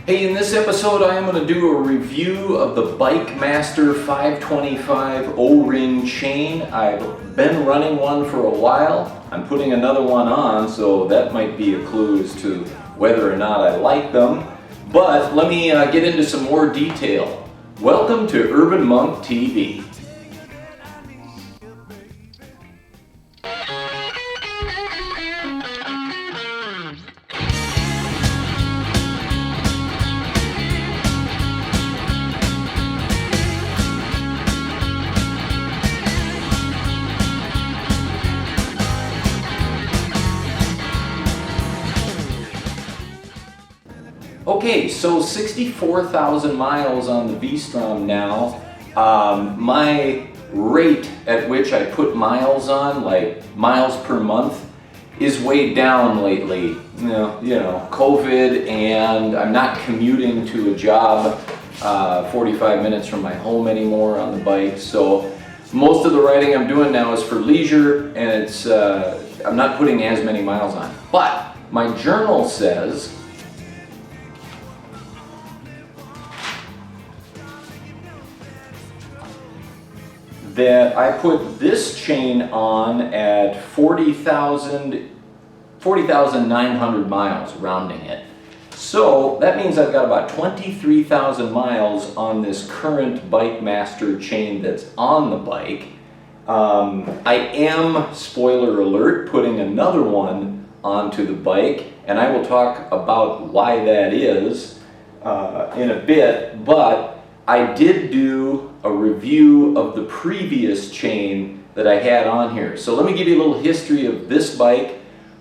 Hey, in this episode I am going to do a review of the BikeMaster 525 O-ring chain. I've been running one for a while. I'm putting another one on, so that might be a clue as to whether or not I like them. But let me get into some more detail. Welcome to Urban Monk TV. Okay, so 64,000 miles on the V-Strom now. My rate at which I put miles on, like miles per month, is way down lately. You know, COVID, and I'm not commuting to a job 45 minutes from my home anymore on the bike. So most of the riding I'm doing now is for leisure, and it's I'm not putting as many miles on. But my journal says that I put this chain on at 40,900 miles, rounding it. So that means I've got about 23,000 miles on this current BikeMaster chain that's on the bike. I am, spoiler alert, putting another one onto the bike, and I will talk about why that is in a bit, but I did do a review of the previous chain that I had on here. So let me give you a little history of this bike.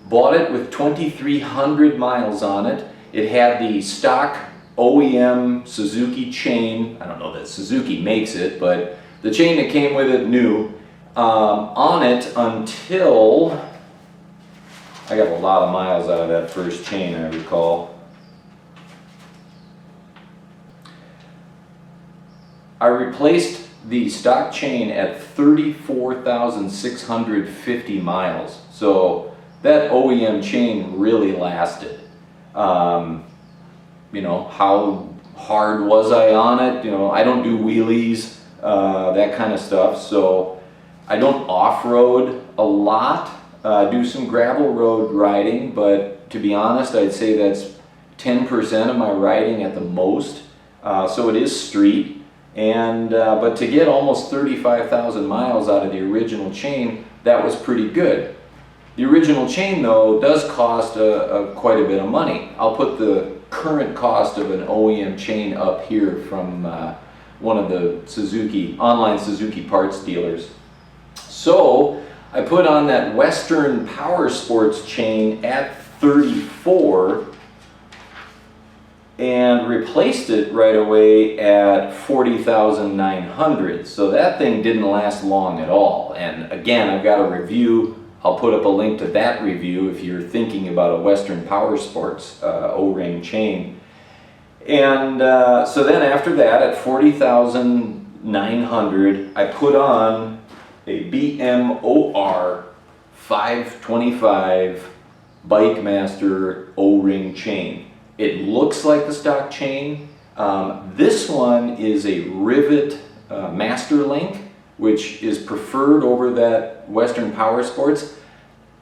Bought it with 2,300 miles on it. It had the stock OEM Suzuki chain. I don't know that Suzuki makes it, but the chain that came with it new. On it until, I got a lot of miles out of that first chain, I recall. I replaced the stock chain at 34,650 miles. So that OEM chain really lasted. You know, how hard was I on it? You know, I don't do wheelies, that kind of stuff. So I don't off-road a lot. Do some gravel road riding, but to be honest, I'd say that's 10% of my riding at the most. So it is street. And but to get almost 35,000 miles out of the original chain, that was pretty good. The original chain, though, does cost quite a bit of money. I'll put the current cost of an OEM chain up here from one of the online Suzuki parts dealers. So I put on that Western Power Sports chain at 34 and replaced it right away at 40,900. So that thing didn't last long at all. And again, I've got a review. I'll put up a link to that review if you're thinking about a Western Power Sports O-ring chain. And so then after that, at 40,900, I put on a BMOR 525 BikeMaster O-ring chain. It looks like the stock chain. This one is a rivet master link, which is preferred over that Western Power Sports.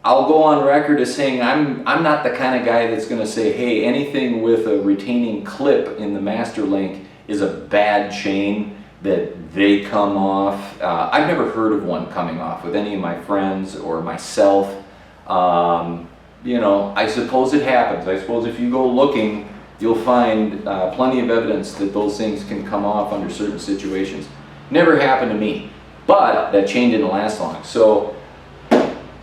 I'll go on record as saying I'm not the kind of guy that's going to say, hey, anything with a retaining clip in the master link is a bad chain, that they come off. I've never heard of one coming off with any of my friends or myself. You know, I suppose it happens. I suppose if you go looking, you'll find plenty of evidence that those things can come off under certain situations. Never happened to me, but that chain didn't last long. So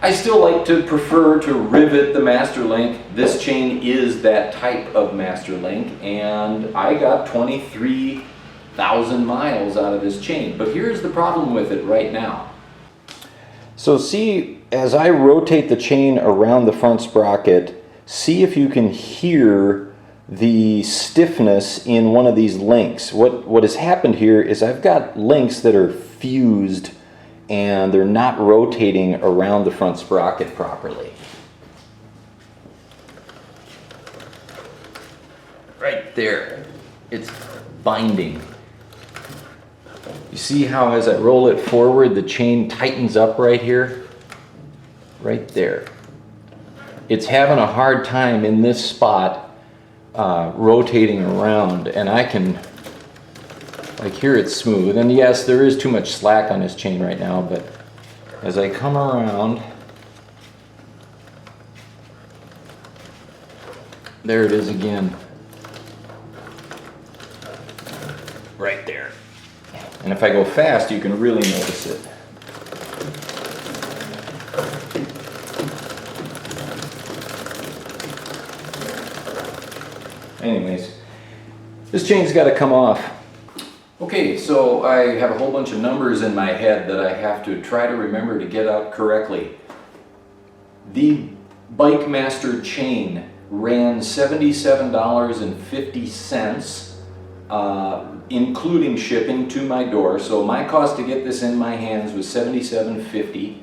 I still like to prefer to rivet the master link. This chain is that type of master link, and I got 23,000 miles out of this chain. But here's the problem with it right now. So see, as I rotate the chain around the front sprocket, see if you can hear the stiffness in one of these links. What has happened here is I've got links that are fused and they're not rotating around the front sprocket properly. right there. It's binding. You see how as I roll it forward, the chain tightens up right here? Right there. It's having a hard time in this spot rotating around, and I can, like here it's smooth. And yes, there is too much slack on this chain right now, but as I come around, there it is again. Right there. And if I go fast, you can really notice it. Anyways, this chain's got to come off. Okay, so I have a whole bunch of numbers in my head that I have to try to remember to get out correctly. The BikeMaster chain ran $77.50, including shipping to my door. So my cost to get this in my hands was $77.50,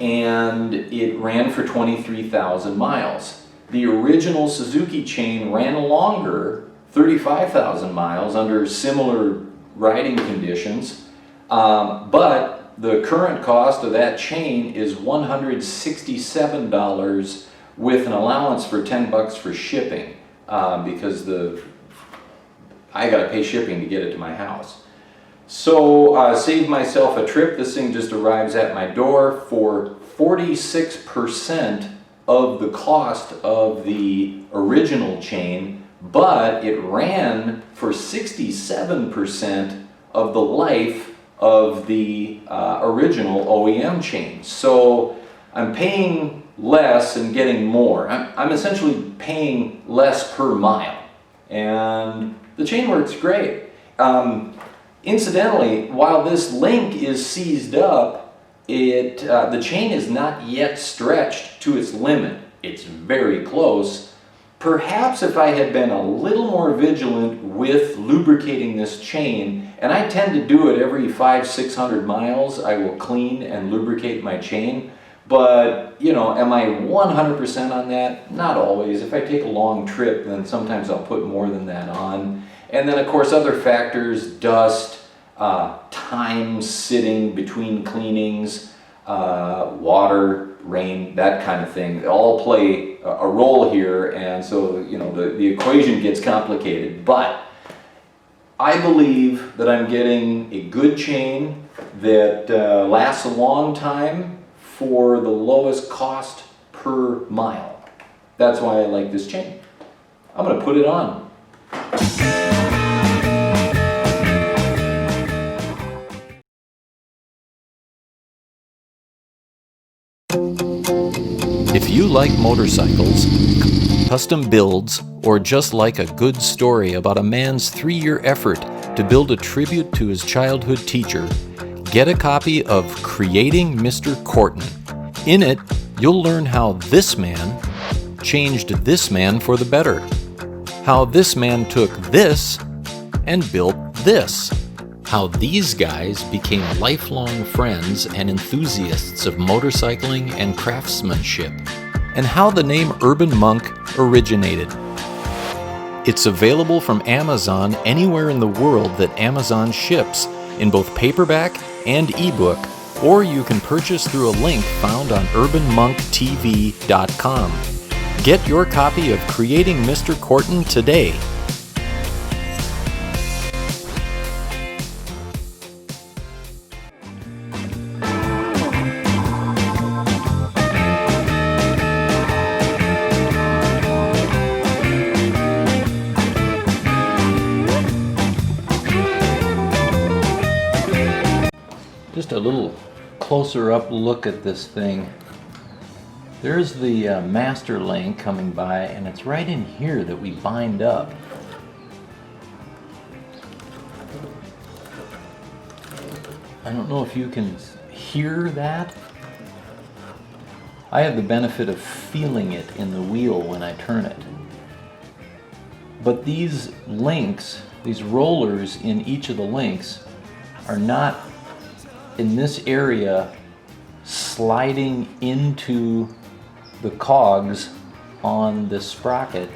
and it ran for 23,000 miles. The original Suzuki chain ran longer, 35,000 miles under similar riding conditions, but the current cost of that chain is $167 with an allowance for 10 bucks for shipping, because I gotta pay shipping to get it to my house. So saved myself a trip. This thing just arrives at my door for 46% of the cost of the original chain, but it ran for 67% of the life of the original OEM chain. So I'm paying less and getting more. I'm essentially paying less per mile, and the chain works great. Incidentally, while this link is seized up, the chain is not yet stretched to its limit. It's very close. Perhaps if I had been a little more vigilant with lubricating this chain, and I tend to do it every 500-600 miles, I will clean and lubricate my chain. But, you know, am I 100% on that? Not always. If I take a long trip, then sometimes I'll put more than that on. And then, of course, other factors, dust, time sitting between cleanings, water, rain, that kind of thing, all play a role here, and so, you know, the equation gets complicated. But I believe that I'm getting a good chain that lasts a long time for the lowest cost per mile. That's why I like this chain. I'm going to put it on. If you like motorcycles, custom builds, or just like a good story about a man's 3-year effort to build a tribute to his childhood teacher, get a copy of Creating Mr. Corton. In it, you'll learn how this man changed this man for the better. How this man took this and built this. How these guys became lifelong friends and enthusiasts of motorcycling and craftsmanship, and how the name Urban Monk originated. It's available from Amazon anywhere in the world that Amazon ships, in both paperback and ebook, or you can purchase through a link found on urbanmonktv.com. Get your copy of Creating Mr. Corton today. Just a little closer up look at this thing. There's the master link coming by, and it's right in here that we bind up. I don't know if you can hear that. I have the benefit of feeling it in the wheel when I turn it. But these links, these rollers in each of the links, are not in this area sliding into the cogs on this sprocket.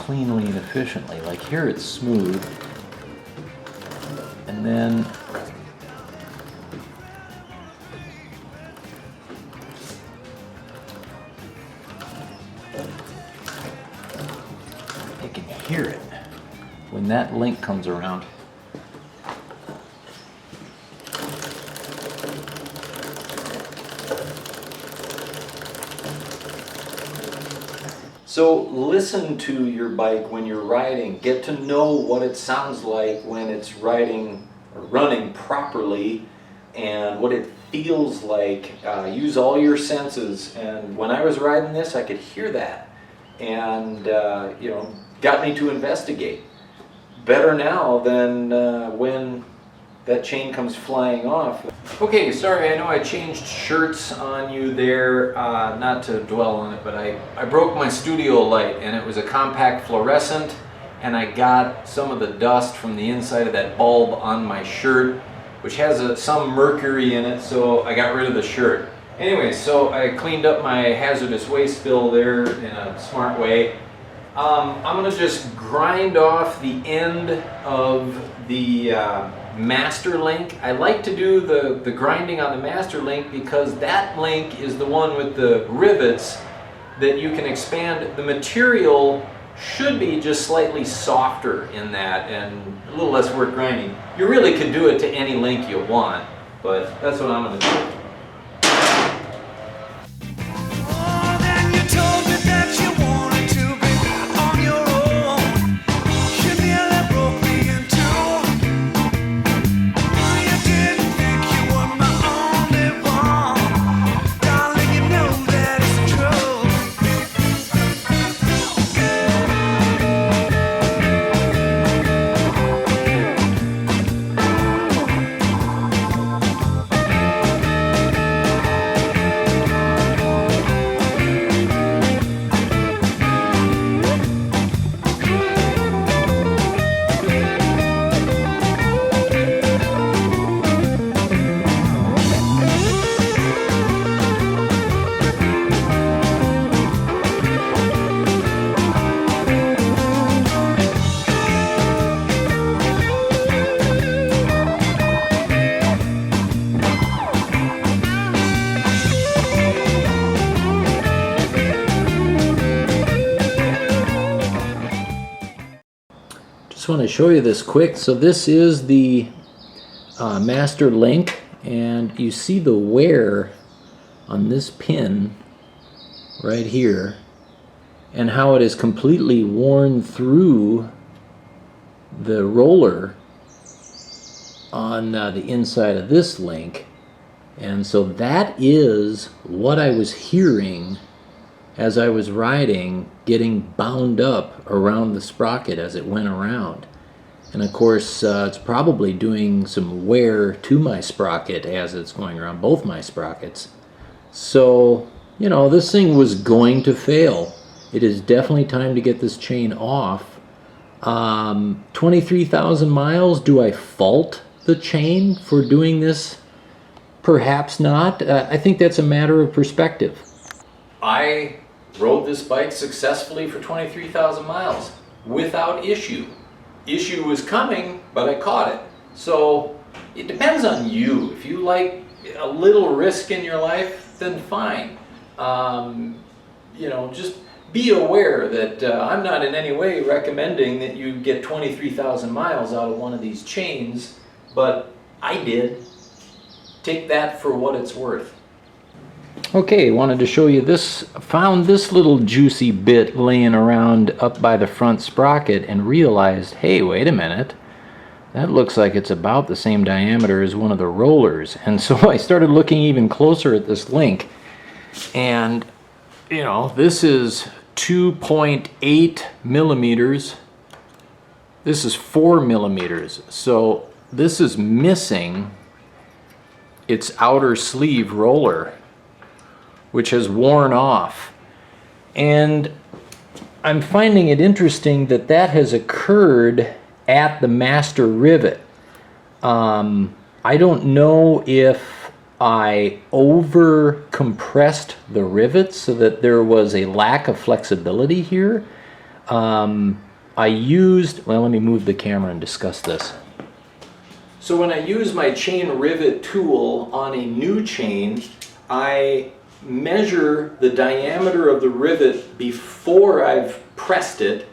cleanly and efficiently. Like here it's smooth, and then you can hear it when that link comes around. So listen to your bike when you're riding. Get to know what it sounds like when it's riding or running properly and what it feels like. Use all your senses. And when I was riding this, I could hear that. And, you know, got me to investigate. Better now than when that chain comes flying off. Okay, sorry, I know I changed shirts on you there, not to dwell on it, but I broke my studio light, and it was a compact fluorescent, and I got some of the dust from the inside of that bulb on my shirt, which has some mercury in it, so I got rid of the shirt. Anyway, so I cleaned up my hazardous waste spill there in a smart way. I'm going to just grind off the end of the master link. I like to do the grinding on the master link because that link is the one with the rivets that you can expand. The material should be just slightly softer in that and a little less work grinding. You really could do it to any link you want, but that's what I'm going to do. Just want to show you this quick. So this is the master link, and you see the wear on this pin right here and how it is completely worn through the roller on the inside of this link. And so that is what I was hearing as I was riding, getting bound up around the sprocket as it went around. And of course, it's probably doing some wear to my sprocket as it's going around, both my sprockets. So, you know, this thing was going to fail. It is definitely time to get this chain off. 23,000 miles, do I fault the chain for doing this? Perhaps not. I think that's a matter of perspective. I rode this bike successfully for 23,000 miles without issue. Issue was coming, but I caught it. So it depends on you. If you like a little risk in your life, then fine. You know, just be aware that I'm not in any way recommending that you get 23,000 miles out of one of these chains, but I did. Take that for what it's worth. Okay, wanted to show you this. Found this little juicy bit laying around up by the front sprocket and realized, hey, wait a minute, that looks like it's about the same diameter as one of the rollers. And so I started looking even closer at this link, and you know, this is 2.8 millimeters. This is 4 millimeters. So this is missing its outer sleeve roller, which has worn off. And I'm finding it interesting that that has occurred at the master rivet. I don't know if I over compressed the rivets so that there was a lack of flexibility here, I used, well, let me move the camera and discuss this. So when I use my chain rivet tool on a new chain, I measure the diameter of the rivet before I've pressed it,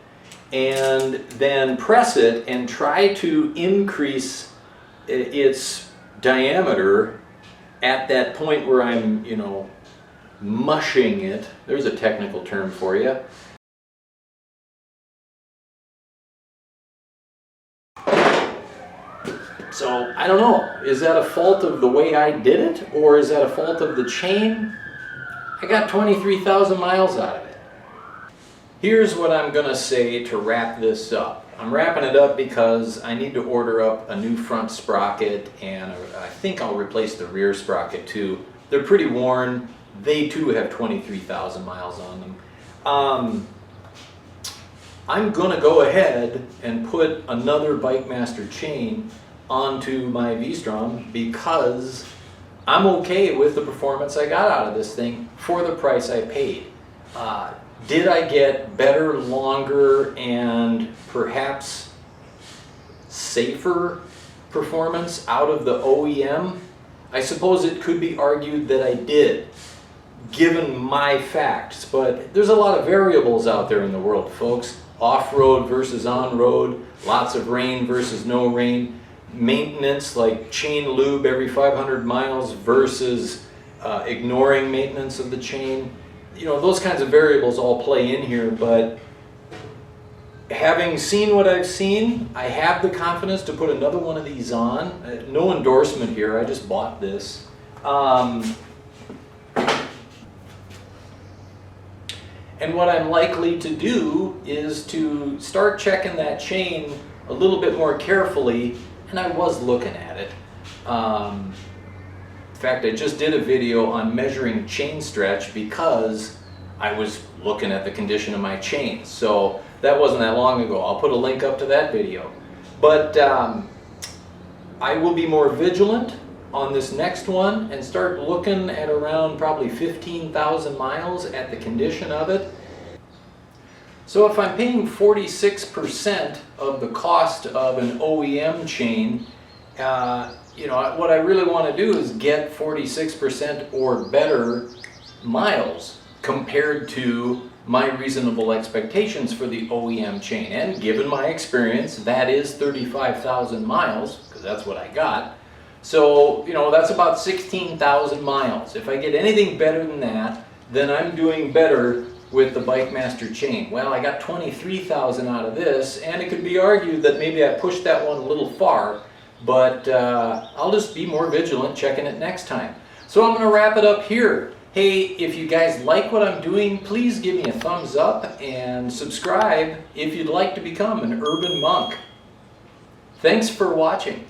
and then press it and try to increase its diameter at that point where I'm, you know, mushing it. There's a technical term for you. So, I don't know, is that a fault of the way I did it, or is that a fault of the chain? I got 23,000 miles out of it. Here's what I'm going to say to wrap this up. I'm wrapping it up because I need to order up a new front sprocket, and I think I'll replace the rear sprocket too. They're pretty worn. They too have 23,000 miles on them. I'm going to go ahead and put another BikeMaster chain onto my V-Strom because I'm okay with the performance I got out of this thing for the price I paid. Did I get better, longer, and perhaps safer performance out of the OEM? I suppose it could be argued that I did, given my facts, but there's a lot of variables out there in the world, folks. Off-road versus on-road, lots of rain versus no rain, maintenance like chain lube every 500 miles versus ignoring maintenance of the chain. You know, those kinds of variables all play in here, but having seen what I've seen, I have the confidence to put another one of these on. No endorsement here, I just bought this. And what I'm likely to do is to start checking that chain a little bit more carefully, and I was looking at it. In fact, I just did a video on measuring chain stretch because I was looking at the condition of my chain. So that wasn't that long ago. I'll put a link up to that video. But I will be more vigilant on this next one and start looking at around probably 15,000 miles at the condition of it. So if I'm paying 46% of the cost of an OEM chain, you know, what I really want to do is get 46% or better miles compared to my reasonable expectations for the OEM chain. And given my experience, that is 35,000 miles, because that's what I got. So, you know, that's about 16,000 miles. If I get anything better than that, then I'm doing better with the BikeMaster chain. Well, I got 23,000 out of this, and it could be argued that maybe I pushed that one a little far, but I'll just be more vigilant checking it next time. So I'm going to wrap it up here. Hey, if you guys like what I'm doing, please give me a thumbs up and subscribe if you'd like to become an urban monk. Thanks for watching.